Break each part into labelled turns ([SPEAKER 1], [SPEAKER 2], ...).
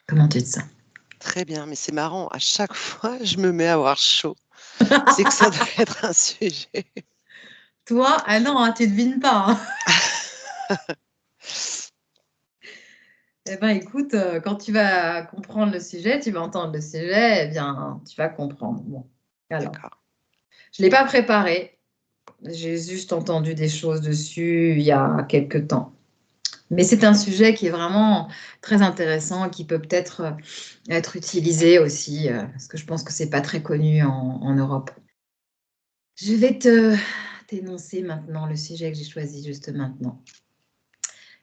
[SPEAKER 1] Comment tu te sens?
[SPEAKER 2] Très bien, mais c'est marrant, à chaque fois, je me mets à avoir chaud. C'est que ça doit être un sujet.
[SPEAKER 1] Toi? Ah non, hein, tu devines pas, hein. Eh ben, écoute, quand tu vas comprendre le sujet, tu vas entendre le sujet, eh bien, tu vas comprendre. Bon, alors,
[SPEAKER 2] D'accord.
[SPEAKER 1] je l'ai pas préparé, j'ai juste entendu des choses dessus il y a quelque temps. Mais c'est un sujet qui est vraiment très intéressant, qui peut peut-être, être utilisé aussi, parce que je pense que c'est pas très connu en Europe. Je vais t'énoncer maintenant le sujet que j'ai choisi juste maintenant.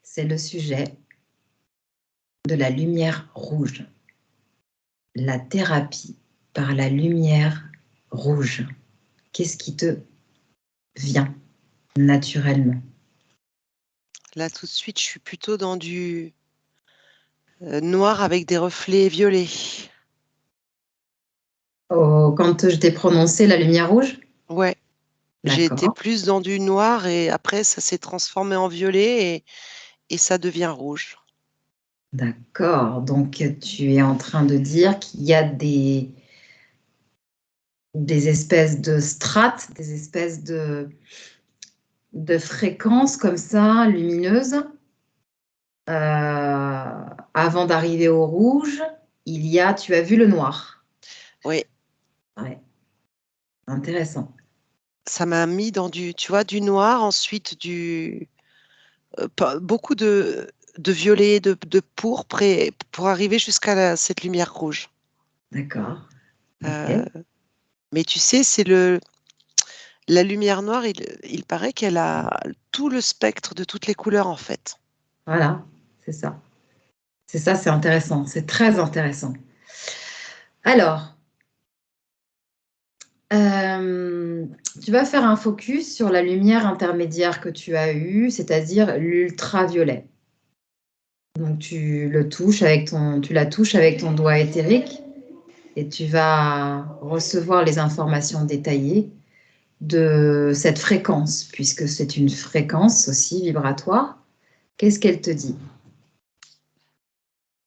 [SPEAKER 1] C'est le sujet de la lumière rouge. La thérapie par la lumière rouge. Qu'est-ce qui te vient naturellement?
[SPEAKER 2] Là, tout de suite, je suis plutôt dans du noir avec des reflets violets.
[SPEAKER 1] Oh, quand je t'ai prononcé la lumière rouge?
[SPEAKER 2] Ouais, j'ai été
[SPEAKER 1] D'accord,
[SPEAKER 2] plus dans du noir et après, ça s'est transformé en violet et ça devient rouge.
[SPEAKER 1] d'accord. Donc tu es en train de dire qu'il y a des espèces de strates, des espèces de fréquences comme ça, lumineuses. Avant d'arriver au rouge, il y a tu as vu le noir?
[SPEAKER 2] Oui,
[SPEAKER 1] Ouais, intéressant.
[SPEAKER 2] ça m'a mis dans du, tu vois, du noir, ensuite beaucoup de violet, de pourpre pour arriver jusqu'à cette lumière rouge.
[SPEAKER 1] D'accord.
[SPEAKER 2] Euh,
[SPEAKER 1] OK.
[SPEAKER 2] mais tu sais, la lumière noire, il paraît qu'elle a tout le spectre de toutes les couleurs en fait.
[SPEAKER 1] Voilà, c'est ça. C'est ça, c'est intéressant, c'est très intéressant. Alors, tu vas faire un focus sur la lumière intermédiaire que tu as eue, c'est-à-dire l'ultraviolet. Donc tu la touches avec ton doigt éthérique et tu vas recevoir les informations détaillées de cette fréquence, puisque c'est une fréquence aussi vibratoire. Qu'est-ce qu'elle te dit?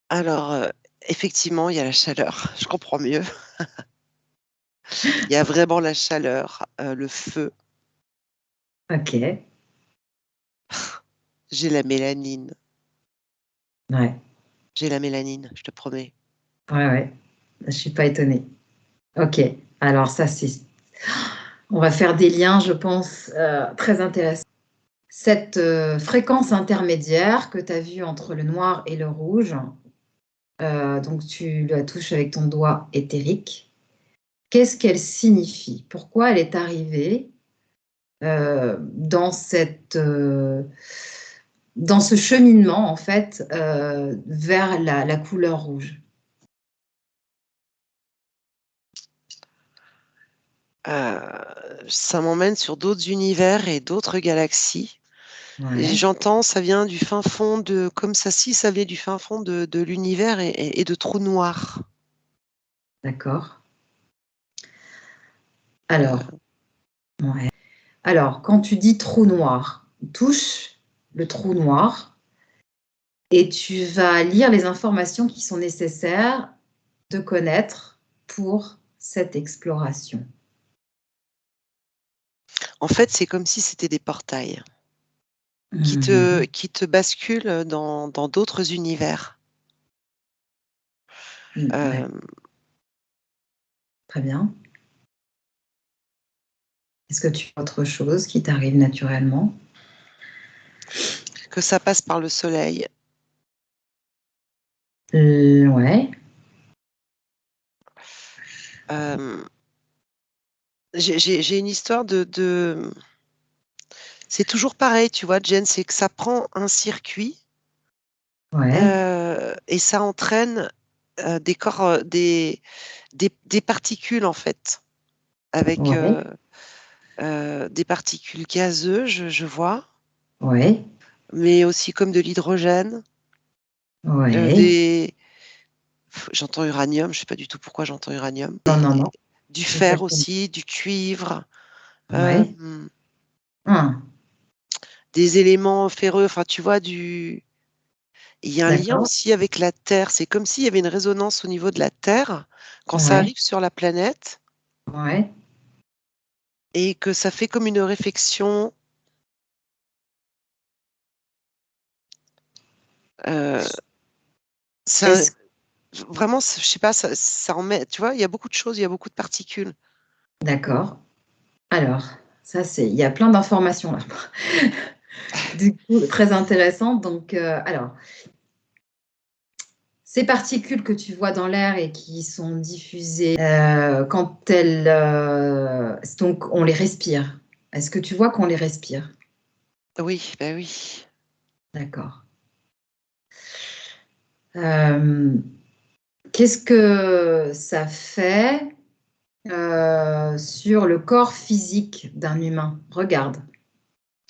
[SPEAKER 2] Alors, effectivement, il y a la chaleur, je comprends mieux. Il y a vraiment la chaleur, le feu.
[SPEAKER 1] OK,
[SPEAKER 2] J'ai la mélanine.
[SPEAKER 1] ouais,
[SPEAKER 2] J'ai la mélanine, je te promets.
[SPEAKER 1] ouais, ouais, je suis pas étonnée. OK, alors ça, on va faire des liens, je pense, très intéressants. Cette, fréquence intermédiaire que tu as vue entre le noir et le rouge, donc tu la touches avec ton doigt éthérique. Qu'est-ce qu'elle signifie? Pourquoi elle est arrivée, dans dans ce cheminement, en fait, vers la couleur rouge?
[SPEAKER 2] Ça m'emmène sur d'autres univers et d'autres galaxies. Et
[SPEAKER 1] Ouais,
[SPEAKER 2] j'entends, ça vient du fin fond comme ça, si ça vient du fin fond de l'univers et de trous noirs.
[SPEAKER 1] d'accord.
[SPEAKER 2] Euh,
[SPEAKER 1] Alors, ouais. Alors, quand tu dis trou noir, touche le trou noir et tu vas lire les informations qui sont nécessaires de connaître pour cette exploration.
[SPEAKER 2] En fait, c'est comme si c'était des portails
[SPEAKER 1] Mmh.
[SPEAKER 2] qui te basculent dans d'autres univers.
[SPEAKER 1] Ouais,
[SPEAKER 2] Euh,
[SPEAKER 1] très bien. Est-ce que tu as autre chose qui t'arrive naturellement?
[SPEAKER 2] que ça passe par le soleil.
[SPEAKER 1] Ouais,
[SPEAKER 2] Euh, j'ai une histoire c'est toujours pareil, tu vois, Jen, c'est que ça prend un circuit
[SPEAKER 1] ouais,
[SPEAKER 2] et ça entraîne des corps, des particules en fait, avec
[SPEAKER 1] ouais,
[SPEAKER 2] des particules gazeuses, je vois,
[SPEAKER 1] ouais,
[SPEAKER 2] mais aussi comme de l'hydrogène,
[SPEAKER 1] ouais.
[SPEAKER 2] des... J'entends uranium, je sais pas du tout pourquoi j'entends uranium.
[SPEAKER 1] Non, non, non,
[SPEAKER 2] Du fer
[SPEAKER 1] exactement.
[SPEAKER 2] aussi, du cuivre, euh,
[SPEAKER 1] Ouais. Mmh.
[SPEAKER 2] des éléments ferreux, enfin tu vois, Il y a un lien
[SPEAKER 1] D'accord.
[SPEAKER 2] aussi avec la Terre. C'est comme s'il y avait une résonance au niveau de la Terre quand ça
[SPEAKER 1] Ouais.
[SPEAKER 2] arrive sur la planète
[SPEAKER 1] Ouais.
[SPEAKER 2] et que ça fait comme une réflexion. euh, ça,
[SPEAKER 1] Est-ce
[SPEAKER 2] vraiment, je sais pas, ça en met, tu vois, il y a beaucoup de choses, il y a beaucoup de particules.
[SPEAKER 1] D'accord. Alors, ça, il y a plein d'informations là. Du coup, très intéressant. Donc, alors, ces particules que tu vois dans l'air et qui sont diffusées, quand elles, donc, on les respire. Est-ce que tu vois qu'on les respire?
[SPEAKER 2] Oui, ben oui.
[SPEAKER 1] D'accord. Euh, Qu'est-ce que ça fait sur le corps physique d'un humain? Regarde,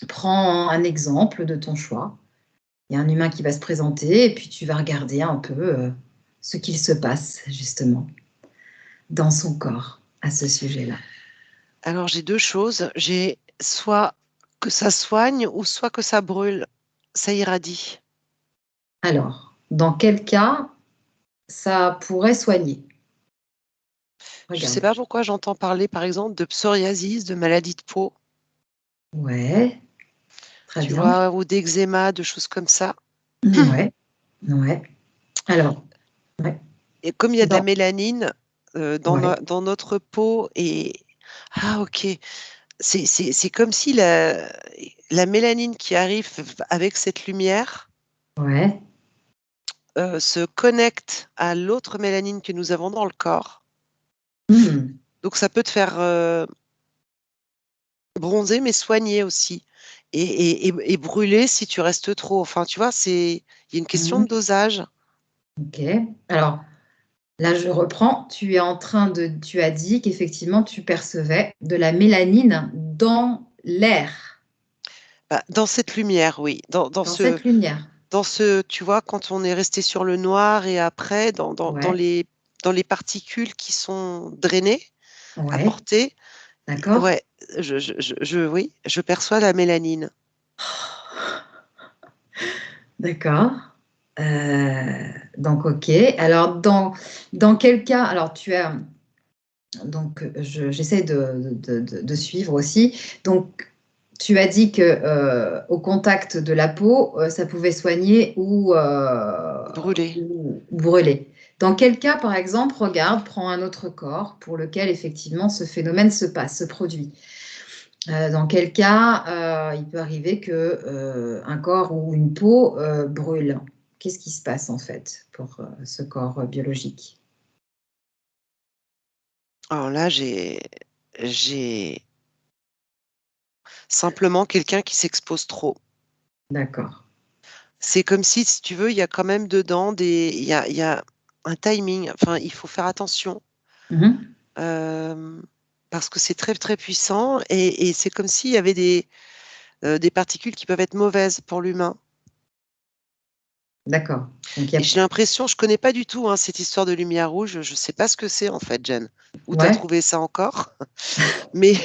[SPEAKER 1] prends un exemple de ton choix. Il y a un humain qui va se présenter et puis tu vas regarder un peu ce qu'il se passe justement dans son corps à ce sujet-là.
[SPEAKER 2] Alors, j'ai deux choses. J'ai soit que ça soigne ou soit que ça brûle. Ça irradie.
[SPEAKER 1] Alors, dans quel cas ça pourrait soigner?
[SPEAKER 2] Je sais
[SPEAKER 1] Regarde.
[SPEAKER 2] pas pourquoi j'entends parler, par exemple, de psoriasis, de maladie de peau,
[SPEAKER 1] Ouais, très
[SPEAKER 2] tu
[SPEAKER 1] bien.
[SPEAKER 2] vois, ou d'eczéma, de choses comme ça.
[SPEAKER 1] Ouais, ouais. Alors, ouais,
[SPEAKER 2] Et comme il y a de la
[SPEAKER 1] dans,
[SPEAKER 2] mélanine
[SPEAKER 1] ouais,
[SPEAKER 2] dans notre peau, et ah ok, c'est comme si la mélanine qui arrive avec cette lumière
[SPEAKER 1] ouais.
[SPEAKER 2] se connecte à l'autre mélanine que nous avons dans le corps.
[SPEAKER 1] Hmm,
[SPEAKER 2] Donc ça peut te faire bronzer, mais soigner aussi. Et brûler si tu restes trop. Enfin, tu vois, il y a une question
[SPEAKER 1] hmm,
[SPEAKER 2] de dosage.
[SPEAKER 1] ok. Alors, là, je reprends. Tu as dit qu'effectivement, tu percevais de la mélanine dans l'air,
[SPEAKER 2] Bah, dans cette lumière, oui.
[SPEAKER 1] dans cette lumière.
[SPEAKER 2] Tu vois, quand on est resté sur le noir et après,
[SPEAKER 1] Ouais,
[SPEAKER 2] dans les particules qui sont drainées,
[SPEAKER 1] ouais,
[SPEAKER 2] apportées,
[SPEAKER 1] d'accord.
[SPEAKER 2] ouais, oui, je perçois la mélanine.
[SPEAKER 1] D'accord. Donc, ok. Alors, dans quel cas, alors tu as, donc j'essaie de suivre aussi. Donc, tu as dit que au contact de la peau, ça pouvait soigner
[SPEAKER 2] Brûlée.
[SPEAKER 1] ou brûler. Dans quel cas, par exemple, regarde, prends un autre corps pour lequel effectivement ce phénomène se passe, se produit. Dans quel cas, il peut arriver que un corps ou une peau brûle. Qu'est-ce qui se passe en fait pour ce corps biologique?
[SPEAKER 2] Alors là, j'ai simplement quelqu'un qui s'expose trop.
[SPEAKER 1] D'accord.
[SPEAKER 2] C'est comme si tu veux, il y a quand même dedans il y a un timing. Enfin, il faut faire attention
[SPEAKER 1] Mhm.
[SPEAKER 2] euh, parce que c'est très très puissant et c'est comme s'il y avait des particules qui peuvent être mauvaises pour l'humain.
[SPEAKER 1] D'accord. Donc, il y
[SPEAKER 2] Et
[SPEAKER 1] a...
[SPEAKER 2] j'ai l'impression, je connais pas du tout hein, cette histoire de lumière rouge. Je sais pas ce que c'est en fait, Jen. Où tu as
[SPEAKER 1] Ouais,
[SPEAKER 2] trouvé ça encore? Mais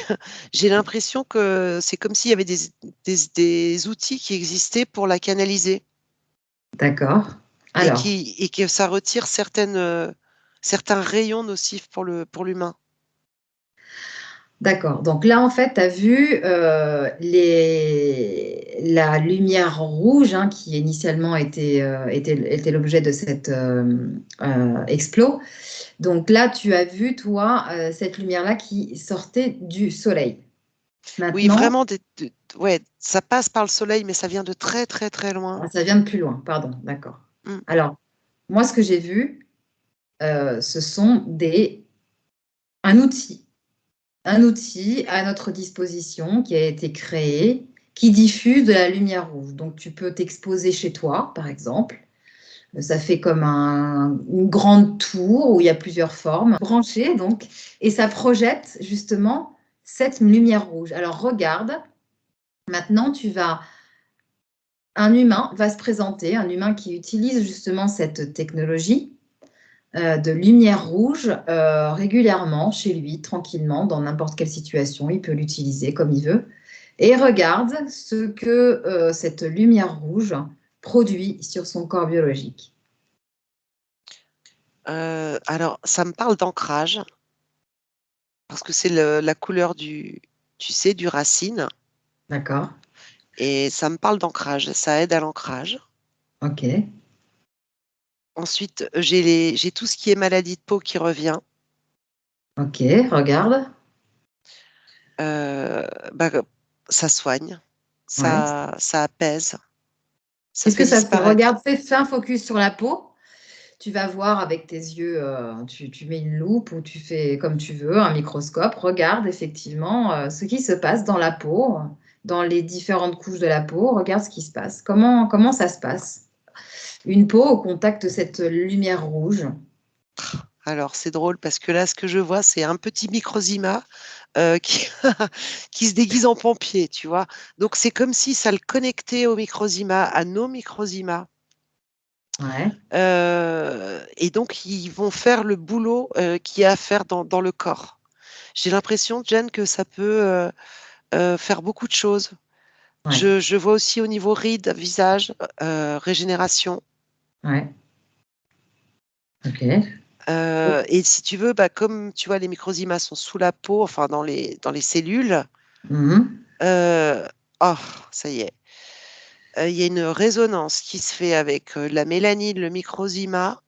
[SPEAKER 2] j'ai l'impression que c'est comme s'il y avait des outils qui existaient pour la canaliser
[SPEAKER 1] d'accord. Alors,
[SPEAKER 2] et que ça retire certains rayons nocifs pour l'humain.
[SPEAKER 1] d'accord. Donc là, en fait, tu as vu la lumière rouge hein, qui initialement était l'objet de cet explos. Donc là, tu as vu, toi, cette lumière-là qui sortait du soleil.
[SPEAKER 2] Oui,
[SPEAKER 1] Maintenant,
[SPEAKER 2] vraiment, ouais, ça passe par le soleil, mais ça vient de très très très loin.
[SPEAKER 1] ah, ça vient de plus loin, pardon, d'accord.
[SPEAKER 2] Mm.
[SPEAKER 1] Alors, moi, ce que j'ai vu, ce sont un outil, un outil à notre disposition qui a été créé, qui diffuse de la lumière rouge. Donc, tu peux t'exposer chez toi, par exemple. Ça fait comme une grande tour où il y a plusieurs formes branchées, donc, et ça projette justement cette lumière rouge. Alors, regarde, maintenant, un humain va se présenter, un humain qui utilise justement cette technologie de lumière rouge régulièrement chez lui, tranquillement, dans n'importe quelle situation. Il peut l'utiliser comme il veut. Et regarde ce que cette lumière rouge produit sur son corps biologique?
[SPEAKER 2] Alors, ça me parle d'ancrage, parce que c'est la couleur tu sais, du racine,
[SPEAKER 1] D'accord.
[SPEAKER 2] et ça me parle d'ancrage, ça aide à l'ancrage.
[SPEAKER 1] Ok.
[SPEAKER 2] Ensuite, j'ai tout ce qui est maladie de peau qui revient.
[SPEAKER 1] Ok. Regarde.
[SPEAKER 2] Bah, ça soigne,
[SPEAKER 1] Ouais.
[SPEAKER 2] ça apaise, ça
[SPEAKER 1] Qu'est-ce
[SPEAKER 2] fait
[SPEAKER 1] que ça fait?
[SPEAKER 2] disparaître.
[SPEAKER 1] Regarde, fais un focus sur la peau. Tu vas voir avec tes yeux, tu mets une loupe ou tu fais comme tu veux, un microscope. Regarde effectivement ce qui se passe dans la peau, dans les différentes couches de la peau. Regarde ce qui se passe. Comment ça se passe? Une peau au contact de cette lumière rouge.
[SPEAKER 2] Alors, c'est drôle parce que là, ce que je vois, c'est un petit microzima qui, qui se déguise en pompier, tu vois. Donc, c'est comme si ça le connectait au microzima, à nos microzimas.
[SPEAKER 1] Ouais,
[SPEAKER 2] Et donc, ils vont faire le boulot qu'il y a à faire dans le corps. J'ai l'impression, Jen, que ça peut faire beaucoup de choses.
[SPEAKER 1] ouais,
[SPEAKER 2] Je vois aussi au niveau rides, visage, régénération.
[SPEAKER 1] ouais. Ok.
[SPEAKER 2] Et si tu veux, bah, comme tu vois, les microzymas sont sous la peau, enfin dans les cellules,
[SPEAKER 1] Mhm.
[SPEAKER 2] euh, oh, ça y est. Il y a une résonance qui se fait avec la mélanine, le microzyma,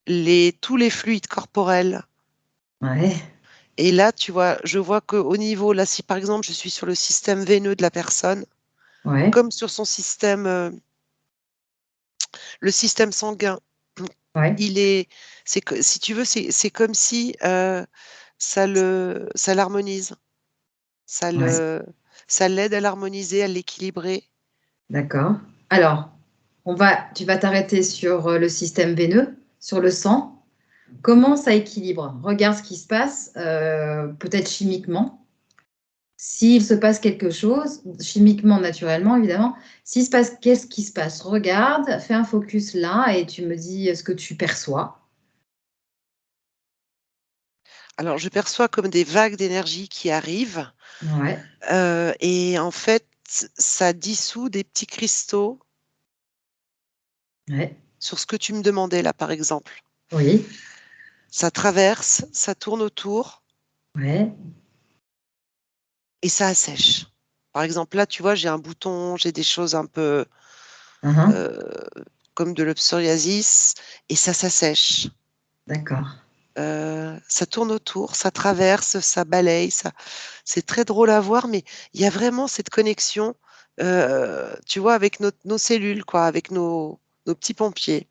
[SPEAKER 2] tous les fluides corporels.
[SPEAKER 1] Ouais,
[SPEAKER 2] Et là, tu vois, je vois qu'au niveau, là, si par exemple je suis sur le système veineux de la personne,
[SPEAKER 1] ouais,
[SPEAKER 2] comme sur son système, le système sanguin,
[SPEAKER 1] ouais,
[SPEAKER 2] il est, si tu veux, c'est comme si ça l'harmonise, ça
[SPEAKER 1] ouais.
[SPEAKER 2] le, ça l'aide à l'harmoniser, à l'équilibrer.
[SPEAKER 1] D'accord. Alors, tu vas t'arrêter sur le système veineux, sur le sang. Comment ça équilibre? Regarde ce qui se passe, peut-être chimiquement. S'il se passe quelque chose, chimiquement, naturellement, évidemment, s'il se passe, qu'est-ce qui se passe? Regarde, fais un focus là et tu me dis ce que tu perçois.
[SPEAKER 2] Alors, je perçois comme des vagues d'énergie qui arrivent,
[SPEAKER 1] Ouais,
[SPEAKER 2] et en fait, ça dissout des petits cristaux
[SPEAKER 1] ouais,
[SPEAKER 2] sur ce que tu me demandais là, par exemple.
[SPEAKER 1] oui,
[SPEAKER 2] Ça traverse, ça tourne autour
[SPEAKER 1] ouais,
[SPEAKER 2] et ça assèche. Par exemple, là, tu vois, j'ai un bouton, j'ai des choses un peu
[SPEAKER 1] uhum,
[SPEAKER 2] euh, comme de l'psoriasis et ça s'assèche.
[SPEAKER 1] d'accord.
[SPEAKER 2] Ça tourne autour, ça traverse, ça balaye, c'est très drôle à voir, mais il y a vraiment cette connexion, tu vois, avec nos cellules, quoi, avec nos petits pompiers.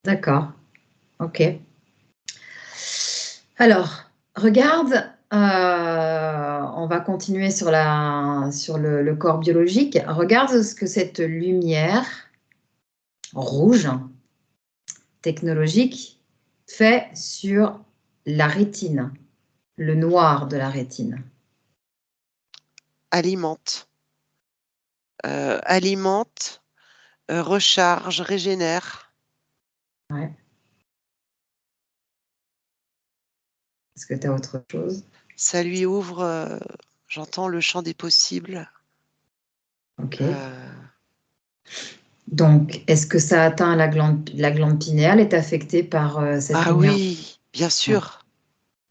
[SPEAKER 1] D'accord, ok. Alors, regarde, on va continuer sur le corps biologique. Regarde ce que cette lumière rouge technologique fait sur la rétine, le noir de la rétine.
[SPEAKER 2] Alimente, alimente, recharge, régénère.
[SPEAKER 1] Ouais. Est-ce que tu as autre chose?
[SPEAKER 2] Ça lui ouvre, j'entends le champ des possibles.
[SPEAKER 1] Ok.
[SPEAKER 2] Euh,
[SPEAKER 1] Donc, est-ce que ça atteint la glande pinéale, est affectée par cette
[SPEAKER 2] ah
[SPEAKER 1] lumière?
[SPEAKER 2] oui,
[SPEAKER 1] Ouais,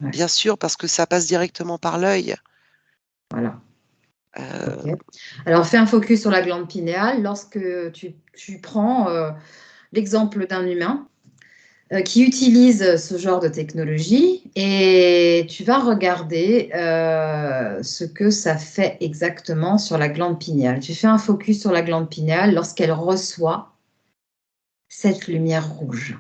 [SPEAKER 1] ouais,
[SPEAKER 2] bien sûr, parce que ça passe directement par l'œil.
[SPEAKER 1] voilà.
[SPEAKER 2] Euh,
[SPEAKER 1] Ok. Alors, fais un focus sur la glande pinéale. Lorsque tu prends l'exemple d'un humain qui utilise ce genre de technologie et tu vas regarder ce que ça fait exactement sur la glande pinéale. Tu fais un focus sur la glande pinéale lorsqu'elle reçoit cette lumière rouge.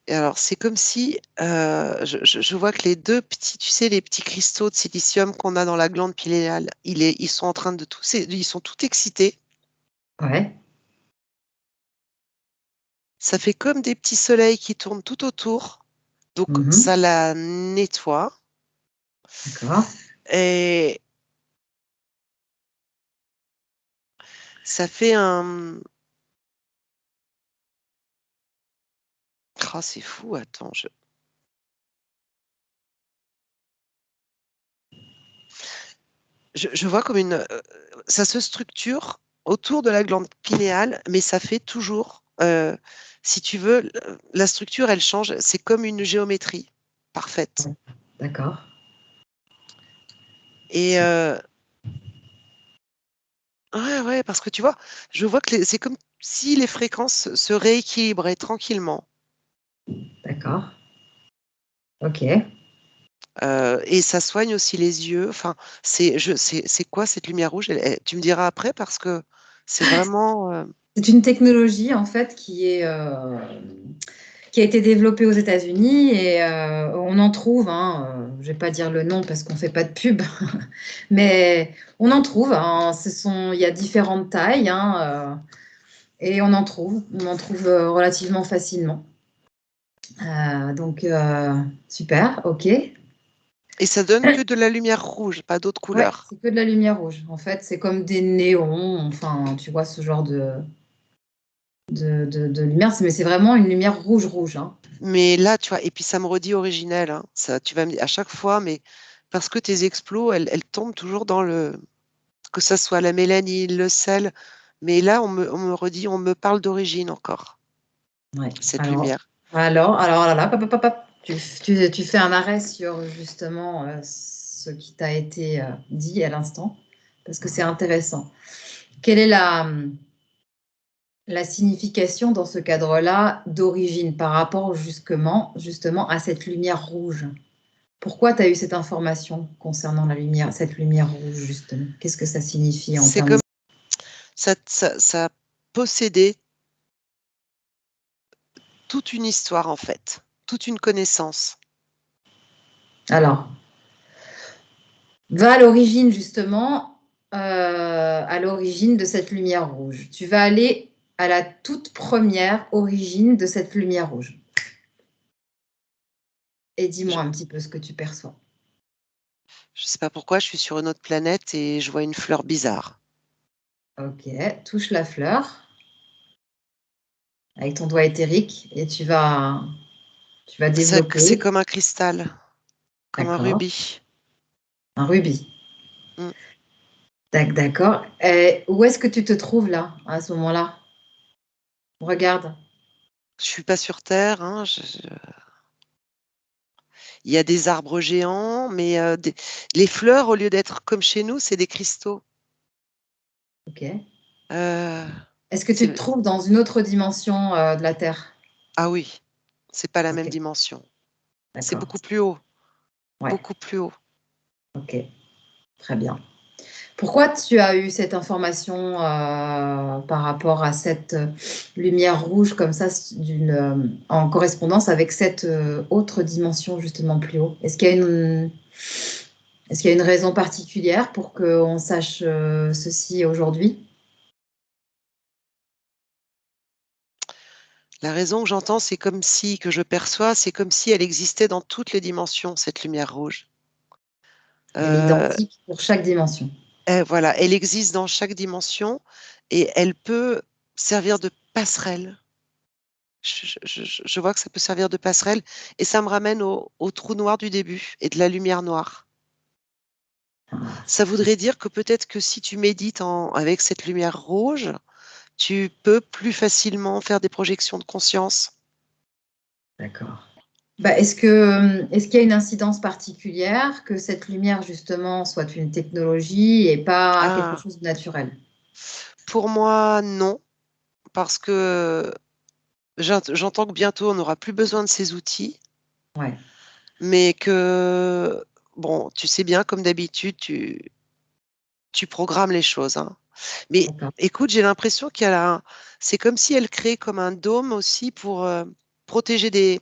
[SPEAKER 2] Et alors, c'est comme si je vois que les deux petits, tu sais, les petits cristaux de silicium qu'on a dans la glande pinéale, ils sont en train de tous, ils sont tout excités.
[SPEAKER 1] Ouais,
[SPEAKER 2] Ça fait comme des petits soleils qui tournent tout autour. Donc,
[SPEAKER 1] mhm,
[SPEAKER 2] ça la nettoie.
[SPEAKER 1] d'accord.
[SPEAKER 2] Et ça fait un... Oh, c'est fou, attends. je vois comme ça se structure autour de la glande pinéale, mais ça fait toujours, si tu veux, la structure, elle change. C'est comme une géométrie parfaite.
[SPEAKER 1] D'accord.
[SPEAKER 2] Et ouais, parce que tu vois, je vois que c'est comme si les fréquences se rééquilibraient tranquillement.
[SPEAKER 1] D'accord. Ok.
[SPEAKER 2] Et ça soigne aussi les yeux. Enfin, c'est quoi cette lumière rouge? Tu me diras après parce que c'est vraiment.
[SPEAKER 1] C'est une technologie en fait qui a été développée aux États-Unis et on en trouve, hein, je vais pas dire le nom parce qu'on fait pas de pub, mais on en trouve, hein, il y a différentes tailles, hein, et on en trouve relativement facilement. Donc super, ok.
[SPEAKER 2] Et ça donne que de la lumière rouge, pas d'autres
[SPEAKER 1] Ouais,
[SPEAKER 2] couleurs.
[SPEAKER 1] c'est que de la lumière rouge. En fait, c'est comme des néons, enfin, tu vois ce genre de lumière, mais c'est vraiment une lumière rouge rouge, hein.
[SPEAKER 2] Mais là, tu vois, et puis ça me redit originel, hein. Ça, tu vas me dire à chaque fois, mais parce que tes explos, elles tombent toujours dans que ça soit la mélanine, le sel. Mais là, on me redit, on me parle d'origine encore,
[SPEAKER 1] Ouais.
[SPEAKER 2] cette lumière.
[SPEAKER 1] Alors là, là, pop, pop, pop, tu fais un arrêt sur justement ce qui t'a été dit à l'instant, parce que c'est intéressant. Quelle est la signification dans ce cadre-là d'origine par rapport justement à cette lumière rouge? Pourquoi tu as eu cette information concernant cette lumière rouge, justement? Qu'est-ce que ça signifie en
[SPEAKER 2] C'est
[SPEAKER 1] termes
[SPEAKER 2] comme ça possédait toute une histoire, en fait, toute une connaissance.
[SPEAKER 1] Alors, va à l'origine, justement, à l'origine de cette lumière rouge. Tu vas aller à la toute première origine de cette lumière rouge. Et
[SPEAKER 2] Je
[SPEAKER 1] dis-moi un petit peu ce que tu perçois.
[SPEAKER 2] ne sais pas pourquoi, je suis sur une autre planète et je vois une fleur bizarre.
[SPEAKER 1] Ok, touche la fleur avec ton doigt éthérique et tu vas
[SPEAKER 2] C'est
[SPEAKER 1] développer.
[SPEAKER 2] comme un cristal, comme un
[SPEAKER 1] D'accord,
[SPEAKER 2] rubis.
[SPEAKER 1] un rubis.
[SPEAKER 2] Mm.
[SPEAKER 1] D'accord. Et où est-ce que tu te trouves là, à ce moment-là? Regarde.
[SPEAKER 2] Je suis pas sur Terre, hein, il y a des arbres géants, mais les fleurs, au lieu d'être comme chez nous, c'est des cristaux.
[SPEAKER 1] Ok.
[SPEAKER 2] Euh,
[SPEAKER 1] Est-ce que tu te
[SPEAKER 2] c'est-
[SPEAKER 1] trouves dans une autre dimension de la Terre?
[SPEAKER 2] Ah oui, c'est pas la même
[SPEAKER 1] Ok,
[SPEAKER 2] dimension. C'est
[SPEAKER 1] d'accord.
[SPEAKER 2] beaucoup plus haut,
[SPEAKER 1] Ouais,
[SPEAKER 2] beaucoup plus haut.
[SPEAKER 1] ok, très bien. Pourquoi tu as eu cette information par rapport à cette lumière rouge comme ça, en correspondance avec cette autre dimension justement plus haut? Est-ce qu'il y a une raison particulière pour qu'on sache ceci aujourd'hui?
[SPEAKER 2] La raison que j'entends, que je perçois, c'est comme si elle existait dans toutes les dimensions, cette lumière rouge.
[SPEAKER 1] Elle est
[SPEAKER 2] Euh,
[SPEAKER 1] identique pour chaque dimension.
[SPEAKER 2] voilà, elle existe dans chaque dimension et elle peut servir de passerelle. Je vois que ça peut servir de passerelle et ça me ramène au trou noir du début et de la lumière noire.
[SPEAKER 1] Ah,
[SPEAKER 2] Ça voudrait dire que peut-être que si tu médites avec cette lumière rouge, tu peux plus facilement faire des projections de conscience.
[SPEAKER 1] d'accord. Bah, est-ce qu'il y a une incidence particulière que cette lumière, justement, soit une technologie et pas quelque
[SPEAKER 2] Ah,
[SPEAKER 1] chose de naturel?
[SPEAKER 2] pour moi, non, parce que j'entends que bientôt on n'aura plus besoin de ces outils,
[SPEAKER 1] Ouais,
[SPEAKER 2] mais que, bon, tu sais bien, comme d'habitude, tu programmes les choses, hein. Mais
[SPEAKER 1] d'accord.
[SPEAKER 2] écoute, j'ai l'impression c'est comme si elle crée comme un dôme aussi pour protéger des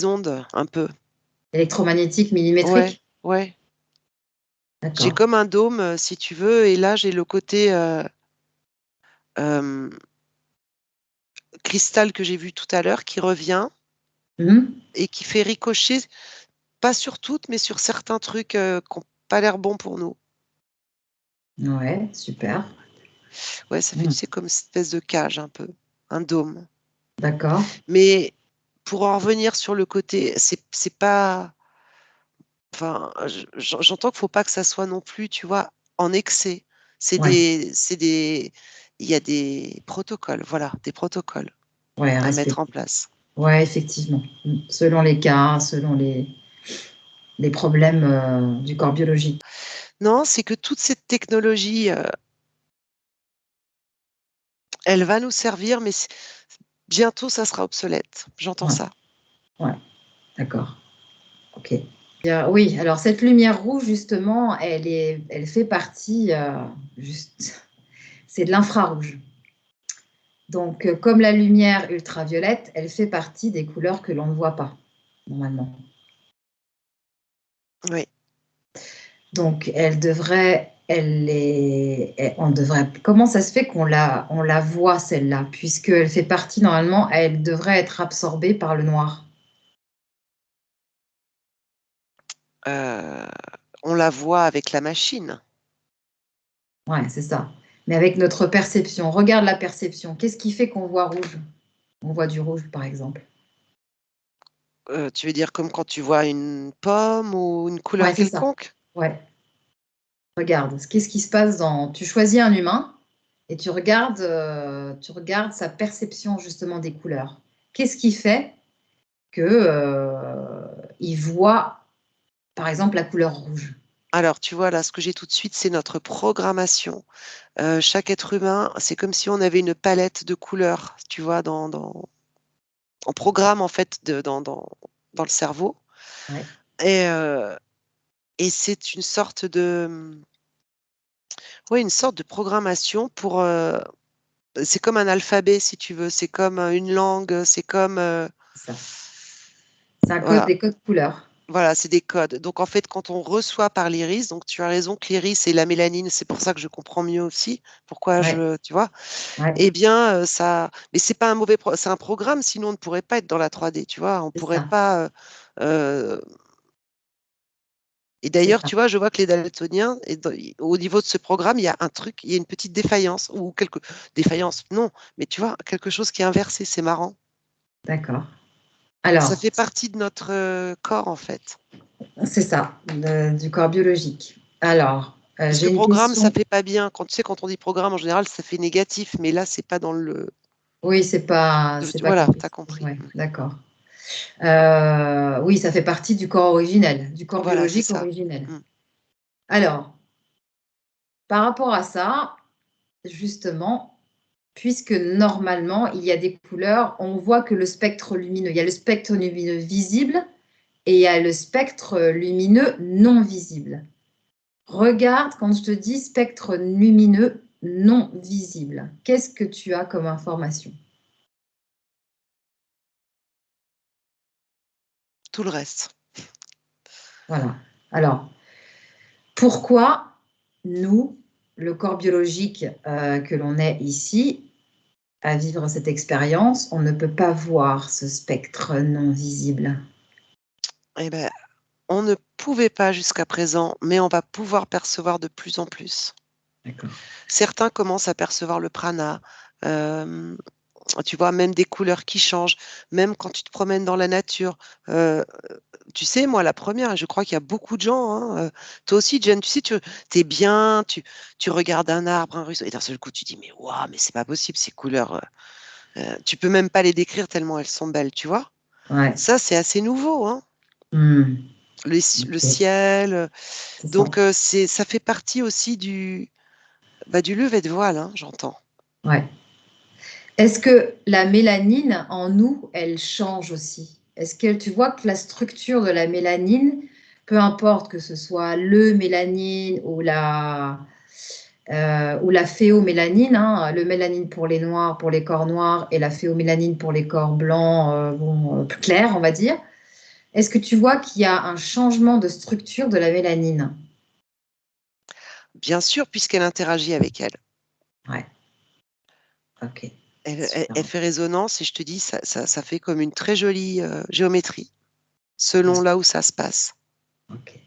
[SPEAKER 2] ondes un peu.
[SPEAKER 1] Électromagnétique,
[SPEAKER 2] Ouais,
[SPEAKER 1] millimétrique?
[SPEAKER 2] ouais. J'ai
[SPEAKER 1] D'accord.
[SPEAKER 2] comme un dôme, si tu veux, et là j'ai le côté euh, cristal que j'ai vu tout à l'heure qui revient
[SPEAKER 1] Mhm.
[SPEAKER 2] et qui fait ricocher, pas sur toutes, mais sur certains trucs qui n'ont pas l'air bons pour nous.
[SPEAKER 1] Ouais, super.
[SPEAKER 2] Ouais, ça fait, tu
[SPEAKER 1] Mhm.
[SPEAKER 2] sais, comme une espèce de cage un peu, un dôme.
[SPEAKER 1] D'accord.
[SPEAKER 2] Mais pour en revenir sur le côté, c'est pas. Enfin, j'entends qu'il ne faut pas que ça soit non plus, tu vois, en excès.
[SPEAKER 1] Ouais,
[SPEAKER 2] Il y a des protocoles, voilà, des protocoles
[SPEAKER 1] ouais,
[SPEAKER 2] à
[SPEAKER 1] respect.
[SPEAKER 2] mettre en place.
[SPEAKER 1] Ouais, effectivement. Selon les cas, selon les problèmes du corps biologique.
[SPEAKER 2] Non, c'est que toute cette technologie, elle va nous servir, mais bientôt, ça sera obsolète. J'entends
[SPEAKER 1] Ouais,
[SPEAKER 2] ça.
[SPEAKER 1] ouais, d'accord. Ok. Oui, alors cette lumière rouge, justement, elle fait partie, c'est de l'infrarouge. Donc, comme la lumière ultraviolette, elle fait partie des couleurs que l'on ne voit pas, normalement.
[SPEAKER 2] Oui.
[SPEAKER 1] Donc, on devrait, comment ça se fait on la voit, celle-là, puisqu'elle fait partie, normalement, elle devrait être absorbée par le noir.
[SPEAKER 2] Euh, on la voit avec la machine.
[SPEAKER 1] Ouais, c'est ça. Mais avec notre perception, regarde la perception. Qu'est-ce qui fait qu'on voit rouge? On voit du rouge, par exemple.
[SPEAKER 2] Tu veux dire comme quand tu vois une pomme ou une
[SPEAKER 1] Ouais,
[SPEAKER 2] couleur
[SPEAKER 1] c'est ça.
[SPEAKER 2] quelconque?
[SPEAKER 1] Ouais. Regarde, qu'est-ce qui se passe tu choisis un humain et tu regardes sa perception justement des couleurs. Qu'est-ce qui fait que il voit, par exemple, la couleur rouge?
[SPEAKER 2] Alors, tu vois, là, ce que j'ai tout de suite, c'est notre programmation. Chaque être humain, c'est comme si on avait une palette de couleurs, tu vois, en programme, en fait, dans le cerveau.
[SPEAKER 1] Ouais,
[SPEAKER 2] Et, euh, et c'est une sorte de programmation c'est comme un alphabet, si tu veux. C'est comme une langue. C'est comme,
[SPEAKER 1] c'est ça. C'est un code,
[SPEAKER 2] voilà.
[SPEAKER 1] des codes couleurs.
[SPEAKER 2] Voilà, c'est des codes. Donc, en fait, quand on reçoit par l'iris, donc tu as raison que l'iris et la mélanine, c'est pour ça que je comprends mieux aussi pourquoi
[SPEAKER 1] Ouais,
[SPEAKER 2] tu vois,
[SPEAKER 1] ouais,
[SPEAKER 2] eh bien, mais c'est pas un c'est un programme, sinon on ne pourrait pas être dans la 3D, tu vois, on
[SPEAKER 1] c'est
[SPEAKER 2] pourrait
[SPEAKER 1] ça,
[SPEAKER 2] pas. euh, Et
[SPEAKER 1] c'est
[SPEAKER 2] d'ailleurs,
[SPEAKER 1] ça.
[SPEAKER 2] tu vois, je vois que les daltoniens, au niveau de ce programme, il y a un truc, il y a une petite défaillance ou quelque défaillance, non, mais tu vois, quelque chose qui est inversé, c'est marrant.
[SPEAKER 1] D'accord.
[SPEAKER 2] Ça
[SPEAKER 1] Alors,
[SPEAKER 2] fait partie de notre corps, en fait.
[SPEAKER 1] c'est ça, du corps biologique. Alors,
[SPEAKER 2] Parce que
[SPEAKER 1] j'ai une
[SPEAKER 2] programme, ça
[SPEAKER 1] question.
[SPEAKER 2] fait pas bien. Quand tu sais, quand on dit programme, en général, ça fait négatif, mais là, c'est pas dans le.
[SPEAKER 1] Oui, c'est pas
[SPEAKER 2] Voilà,
[SPEAKER 1] comme.
[SPEAKER 2] t'as compris.
[SPEAKER 1] Ouais, d'accord. Oui, ça fait partie du corps originel, du corps
[SPEAKER 2] Voilà, c'est
[SPEAKER 1] biologique
[SPEAKER 2] ça.
[SPEAKER 1] originel.
[SPEAKER 2] Mm.
[SPEAKER 1] Alors, par rapport à ça, justement, puisque normalement, il y a des couleurs, on voit que le spectre lumineux, il y a le spectre lumineux visible et il y a le spectre lumineux non visible. Regarde quand je te dis spectre lumineux non visible. Qu'est-ce que tu as comme information?
[SPEAKER 2] Tout le reste.
[SPEAKER 1] Voilà. Alors, pourquoi nous, le corps biologique que l'on est ici, à vivre cette expérience, on ne peut pas voir ce spectre non visible?
[SPEAKER 2] Eh ben, on ne pouvait pas jusqu'à présent, mais on va pouvoir percevoir de plus en plus.
[SPEAKER 1] D'accord.
[SPEAKER 2] Certains commencent à percevoir le prana. euh, Tu vois, même des couleurs qui changent, même quand tu te promènes dans la nature. Euh, Tu sais, moi, la première, je crois qu'il y a beaucoup de gens, hein, toi aussi, Jen, tu sais, tu es bien, tu regardes un arbre, un ruisseau, et d'un seul coup, tu dis, mais waouh, mais c'est pas possible, ces couleurs. Tu peux même pas les décrire tellement elles sont belles, tu vois.
[SPEAKER 1] Ouais.
[SPEAKER 2] Ça, c'est assez nouveau, hein.
[SPEAKER 1] Hmm.
[SPEAKER 2] Le
[SPEAKER 1] Ok.
[SPEAKER 2] ciel.
[SPEAKER 1] C'est ça.
[SPEAKER 2] Donc, ça fait partie aussi du lever de voile, hein, j'entends.
[SPEAKER 1] Ouais. Est-ce que la mélanine en nous, elle change aussi? Est-ce que tu vois que la structure de la mélanine, peu importe que ce soit le mélanine ou la phéomélanine, hein, le mélanine pour les noirs, pour les corps noirs, et la phéomélanine pour les corps blancs, plus clairs, on va dire. Est-ce que tu vois qu'il y a un changement de structure de la mélanine?
[SPEAKER 2] Bien sûr, puisqu'elle interagit avec elle.
[SPEAKER 1] Ouais, ok,
[SPEAKER 2] Elle
[SPEAKER 1] super.
[SPEAKER 2] fait résonance et je te dis, ça fait comme une très jolie géométrie,
[SPEAKER 1] Ouais,
[SPEAKER 2] selon là où ça se passe.
[SPEAKER 1] ok.